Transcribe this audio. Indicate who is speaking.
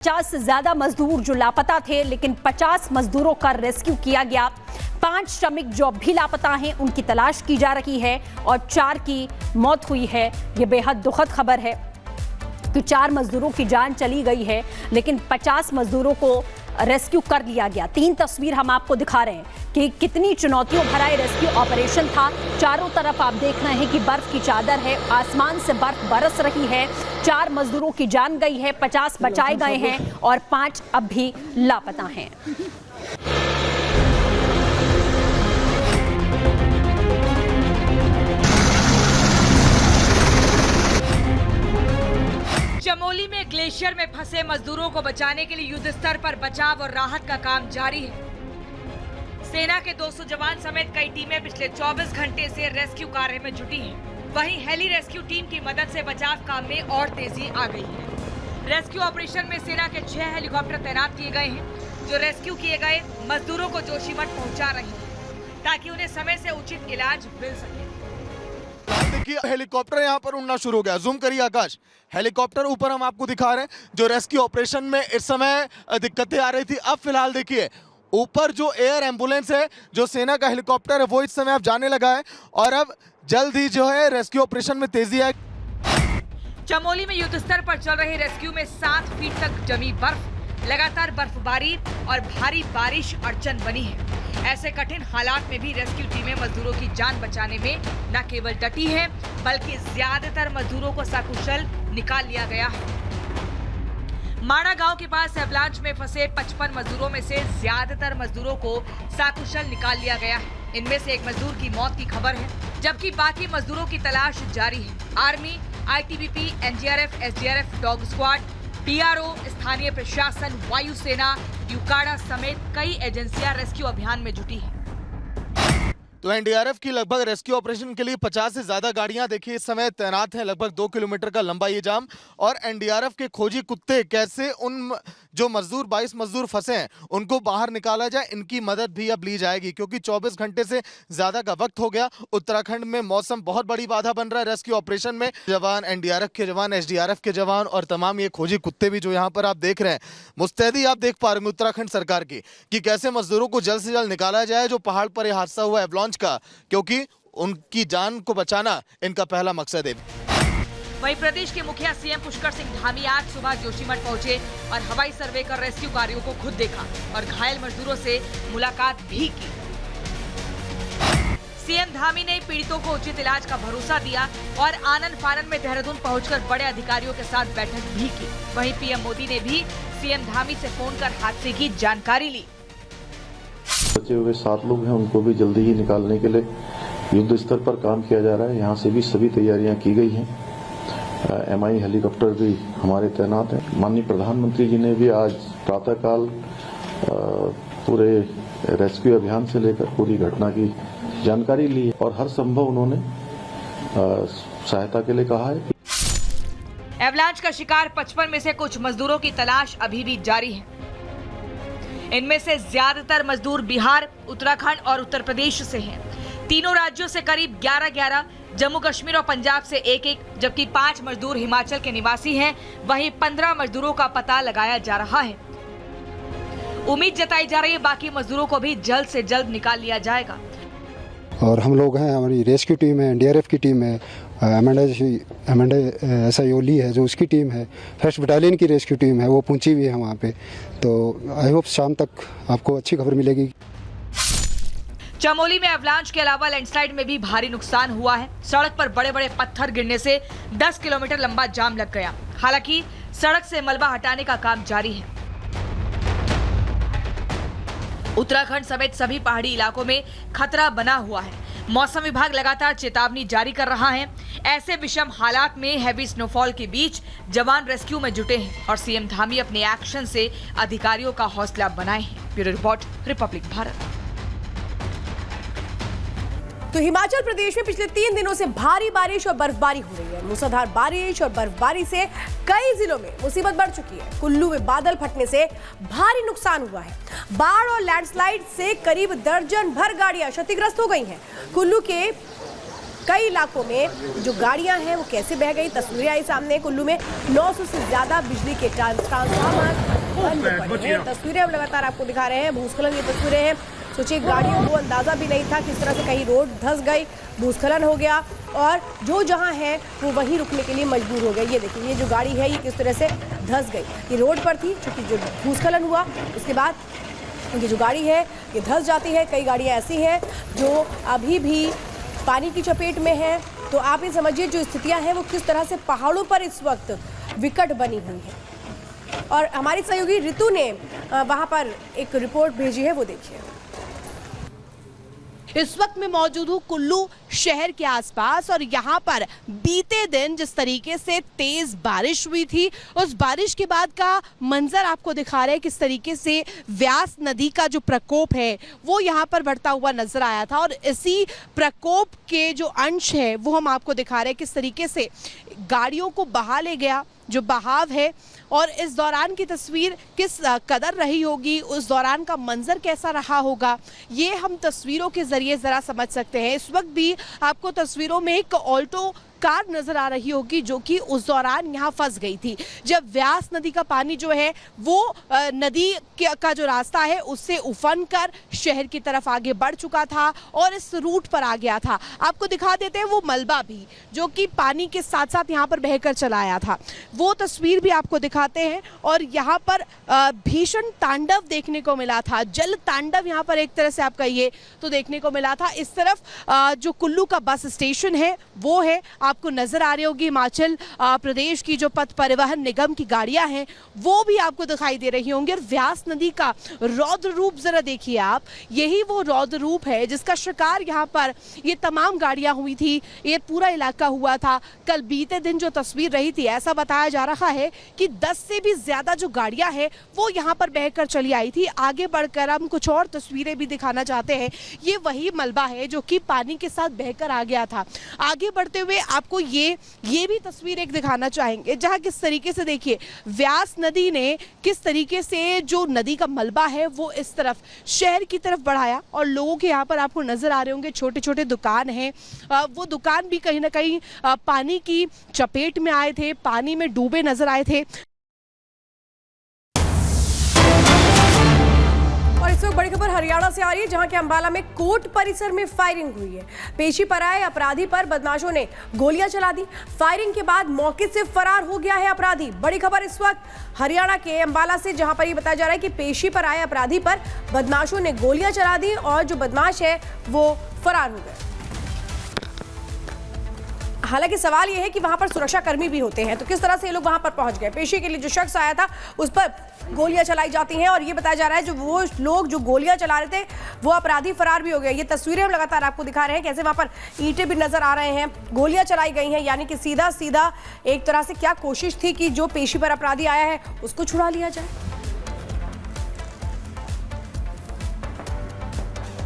Speaker 1: 50 से ज्यादा मजदूर जो लापता थे, लेकिन 50 मजदूरों का रेस्क्यू किया गया। 5 श्रमिक जो अब भी लापता हैं उनकी तलाश की जा रही है और 4 की मौत हुई है। ये बेहद दुखद खबर है कि 4 मजदूरों की जान चली गई है, लेकिन 50 मजदूरों को रेस्क्यू कर लिया गया। 3 तस्वीर हम आपको दिखा रहे हैं कि कितनी चुनौतियों भरा रेस्क्यू ऑपरेशन था। चारों तरफ आप देख रहे हैं कि बर्फ की चादर है, आसमान से बर्फ बरस रही है। 4 मजदूरों की जान गई है, 50 बचाए गए हैं और 5 अब भी लापता हैं।
Speaker 2: चमोली में ग्लेशियर में फंसे मजदूरों को बचाने के लिए युद्ध स्तर पर बचाव और राहत का काम जारी है। सेना के 200 जवान समेत कई टीमें पिछले 24 घंटे से रेस्क्यू कार्य में जुटी हैं। वहीं हेली रेस्क्यू टीम की मदद से बचाव काम में और तेजी आ गई है। रेस्क्यू ऑपरेशन में सेना के 6 हेलीकॉप्टर तैनात किए गए हैं, जो रेस्क्यू किए गए मजदूरों को जोशीमठ पहुँचा रहे हैं ताकि उन्हें समय से उचित इलाज मिल सके।
Speaker 3: देखिए हेलीकॉप्टर यहाँ पर उड़ना शुरू हो गया। जूम करिए आकाश, हेलीकॉप्टर ऊपर हम आपको दिखा रहे हैं। जो रेस्क्यू ऑपरेशन में इस समय दिक्कतें आ रही थी, अब फिलहाल देखिए ऊपर जो एयर एम्बुलेंस है, जो सेना का हेलीकॉप्टर है, वो इस समय अब जाने लगा है और अब जल्द ही जो है रेस्क्यू ऑपरेशन में तेजी आए।
Speaker 2: चमोली में युद्ध स्तर पर चल रहे रेस्क्यू में 7 फीट तक जमी बर्फ, लगातार बर्फबारी और भारी बारिश अड़चन बनी है। ऐसे कठिन हालात में भी रेस्क्यू टीमें मजदूरों की जान बचाने में न केवल डटी हैं, बल्कि ज्यादातर मजदूरों को सकुशल निकाल लिया गया है। माड़ा गांव के पास एवलांच में फंसे 55 मजदूरों में से ज्यादातर मजदूरों को सकुशल निकाल लिया गया है। इनमें से एक मजदूर की मौत की खबर है, जबकि बाकी मजदूरों की तलाश जारी है। Army, ITBP, NDRF, SDRF, dog squad, PRO, स्थानीय प्रशासन, वायुसेना, यूकाड़ा समेत कई एजेंसियां रेस्क्यू अभियान में जुटी हैं।
Speaker 3: तो एनडीआरएफ की लगभग रेस्क्यू ऑपरेशन के लिए 50 से ज्यादा गाड़ियां देखिए इस समय तैनात हैं। लगभग 2 किलोमीटर का लंबा ये जाम, और एनडीआरएफ के खोजी कुत्ते कैसे उन जो मजदूर 22 मजदूर फंसे हैं उनको बाहर निकाला जाए, इनकी मदद भी अब ली जाएगी, क्योंकि 24 घंटे से ज्यादा का वक्त हो गया। उत्तराखंड में मौसम बहुत बड़ी बाधा बन रहा है रेस्क्यू ऑपरेशन में। जवान, एनडीआरएफ के जवान, SDRF के जवान और तमाम ये खोजी कुत्ते भी जो यहाँ पर आप देख रहे हैं, मुस्तैदी आप देख पा रहे हैं उत्तराखंड सरकार की कि कैसे मजदूरों को जल्द से जल्द निकाला जाए जो पहाड़ पर यह हादसा हुआ एवलांच का, क्योंकि उनकी जान को बचाना इनका पहला मकसद है।
Speaker 2: वहीं प्रदेश के मुखिया CM पुष्कर सिंह धामी आज सुबह जोशीमठ पहुंचे और हवाई सर्वे कर रेस्क्यू कार्यों को खुद देखा और घायल मजदूरों से मुलाकात भी की। CM धामी ने पीड़ितों को उचित इलाज का भरोसा दिया और आनंद फानन में देहरादून पहुंचकर बड़े अधिकारियों के साथ बैठक भी की। वहीं PM मोदी ने भी CM धामी से फोन कर हादसे की जानकारी ली।
Speaker 4: बचे हुए 7 लोग हैं, उनको भी जल्दी ही निकालने के लिए युद्ध स्तर पर काम किया जा रहा है। यहाँ से भी सभी तैयारियां की गई हैं। MI हेलीकॉप्टर भी हमारे तैनात हैं। माननीय प्रधानमंत्री जी ने भी आज प्रातःकाल पूरे रेस्क्यू अभियान से लेकर पूरी घटना की जानकारी ली और हर संभव उन्होंने सहायता के लिए कहा है।
Speaker 2: एवलांच का शिकार 55 में से कुछ मजदूरों की तलाश अभी भी जारी है। इनमें से ज्यादातर मजदूर बिहार, उत्तराखंड और उत्तर प्रदेश से हैं। तीनों राज्यों से करीब 11-11, जम्मू कश्मीर और पंजाब से 1-1, जबकि 5 मजदूर हिमाचल के निवासी हैं। वहीं 15 मजदूरों का पता लगाया जा रहा है। उम्मीद जताई जा रही है बाकी मजदूरों को भी जल्द से जल्द निकाल लिया जाएगा।
Speaker 5: और हम लोग हैं, हमारी रेस्क्यू टीम है, NDRF की टीम है, एमएनडे SI ओली है जो उसकी टीम है, 1st बटालियन की रेस्क्यू टीम है, वो पहुंची हुई है वहाँ पे। तो आई होप शाम तक आपको अच्छी खबर मिलेगी।
Speaker 2: चमोली में एवलांच के अलावा लैंडस्लाइड में भी भारी नुकसान हुआ है। सड़क पर बड़े बड़े पत्थर गिरने से 10 किलोमीटर लंबा जाम लग गया। हालांकि सड़क से मलबा हटाने का काम जारी है। उत्तराखंड समेत सभी पहाड़ी इलाकों में खतरा बना हुआ है। मौसम विभाग लगातार चेतावनी जारी कर रहा है। ऐसे विषम हालात में हैवी स्नोफॉल के बीच जवान रेस्क्यू में जुटे हैं और CM धामी अपने एक्शन से अधिकारियों का हौसला बनाए हैं। Bureau report, Republic Bharat.
Speaker 6: तो हिमाचल प्रदेश में पिछले 3 दिनों से भारी बारिश और बर्फबारी हो रही है। मूसलाधार बारिश और बर्फबारी से कई जिलों में मुसीबत बढ़ चुकी है। कुल्लू में बादल फटने से भारी नुकसान हुआ है। बाढ़ और लैंडस्लाइड से करीब दर्जन भर गाड़ियां क्षतिग्रस्त हो गई हैं। कुल्लू के कई इलाकों में जो गाड़ियां हैं वो कैसे बह गई, तस्वीरें आई सामने। कुल्लू में 900 से ज्यादा बिजली के ट्रांसफार्मर बंद पड़े हैं। तस्वीरें हम लगातार आपको दिखा रहे हैं। भूस्खलन की तस्वीरें हैं। सोचिए, गाड़ियों को अंदाजा भी नहीं था किस तरह से कहीं रोड धंस गई, भूस्खलन हो गया और जो जहां है वो वहीं रुकने के लिए मजबूर हो गए। ये देखिए, ये जो गाड़ी है ये किस तरह से धंस गई। ये रोड पर थी, चूंकि जो भूस्खलन हुआ उसके बाद ये जो गाड़ी है ये धंस जाती है। कई गाड़ियां ऐसी हैं जो अभी भी पानी की चपेट में हैं। तो आप ये समझिए जो स्थितियां हैं वो किस तरह से पहाड़ों पर इस वक्त विकट बनी हुई है। और हमारी सहयोगी ऋतु ने वहां पर एक रिपोर्ट भेजी है, वो देखिए।
Speaker 7: इस वक्त मैं मौजूद हूँ कुल्लू शहर के आसपास और यहाँ पर बीते दिन जिस तरीके से तेज बारिश हुई थी, उस बारिश के बाद का मंजर आपको दिखा रहे हैं किस तरीके से व्यास नदी का जो प्रकोप है वो यहाँ पर बढ़ता हुआ नजर आया था। और इसी प्रकोप के जो अंश है वो हम आपको दिखा रहे हैं किस तरीके से गाड़ियों को बहा ले गया, जो बहाव है। और इस दौरान की तस्वीर किस कदर रही होगी, उस दौरान का मंजर कैसा रहा होगा, ये हम तस्वीरों के जरिए जरा समझ सकते हैं। इस वक्त भी आपको तस्वीरों में एक ऑल्टो कार नजर आ रही होगी जो कि उस दौरान यहाँ फंस गई थी जब व्यास नदी का पानी जो है वो नदी का जो रास्ता है उससे उफन कर शहर की तरफ आगे बढ़ चुका था और इस रूट पर आ गया था। आपको दिखा देते हैं वो मलबा भी जो कि पानी के साथ साथ यहाँ पर बहकर चला आया था, वो तस्वीर भी आपको दिखाते हैं। और यहाँ पर भीषण तांडव देखने को मिला था, जल तांडव यहाँ पर एक तरह से आप कहिए तो देखने को मिला था। इस तरफ जो कुल्लू का बस स्टेशन है वो है, आपको नजर आ रही होगी हिमाचल प्रदेश की जो पथ परिवहन निगम की गाड़ियां हैं वो भी आपको दिखाई दे रही होंगी। और व्यास नदी का रौद्र रूप जरा देखिए आप, यही वो रौद्र रूप है जिसका शिकार यहाँ पर ये तमाम गाड़ियां हुई थी, ये पूरा इलाका हुआ था। कल बीते दिन जो तस्वीर रही थी ऐसा बताया जा रहा है कि 10 से भी ज्यादा जो गाड़ियां हैं वो यहाँ पर बहकर चली आई थी। आगे बढ़कर हम कुछ और तस्वीरें भी दिखाना चाहते हैं। ये वही मलबा है जो कि पानी के साथ बहकर आ गया था। आगे बढ़ते हुए आपको ये भी तस्वीर एक दिखाना चाहेंगे जहां किस तरीके से देखिए व्यास नदी ने किस तरीके से जो नदी का मलबा है वो इस तरफ शहर की तरफ बढ़ाया। और लोगों के यहाँ पर आपको नजर आ रहे होंगे छोटे छोटे दुकान हैं, वो दुकान भी कहीं ना कहीं पानी की चपेट में आए थे, पानी में डूबे नजर आए थे।
Speaker 6: और इस वक्त बड़ी खबर हरियाणा से आ रही है जहां के अंबाला में कोर्ट परिसर में फायरिंग हुई है। पेशी पर आए अपराधी पर बदमाशों ने गोलियां चला दी। फायरिंग के बाद मौके से फरार हो गया है अपराधी। बड़ी खबर इस वक्त हरियाणा के अंबाला से जहां पर ये बताया जा रहा है कि पेशी पर आए अपराधी पर बदमाशों ने गोलियां चला दी और जो बदमाश है वो फरार हो गए। हालांकि सवाल यह है कि वहां पर सुरक्षा कर्मी भी होते हैं, तो किस तरह से ये लोग वहां पर पहुंच गए। पेशी के लिए जो शख्स आया था उस पर गोलियां चलाई जाती हैं और ये बताया जा रहा है जो वो लोग जो गोलियां चला रहे थे वो अपराधी फरार भी हो गए। ये तस्वीरें हम लगातार आपको दिखा रहे हैं कैसे वहां पर ईंटें भी नजर आ रहे हैं, गोलियां चलाई गई हैं। यानी कि सीधा सीधा एक तरह से क्या कोशिश थी कि जो पेशी पर अपराधी आया है उसको छुड़ा लिया जाए।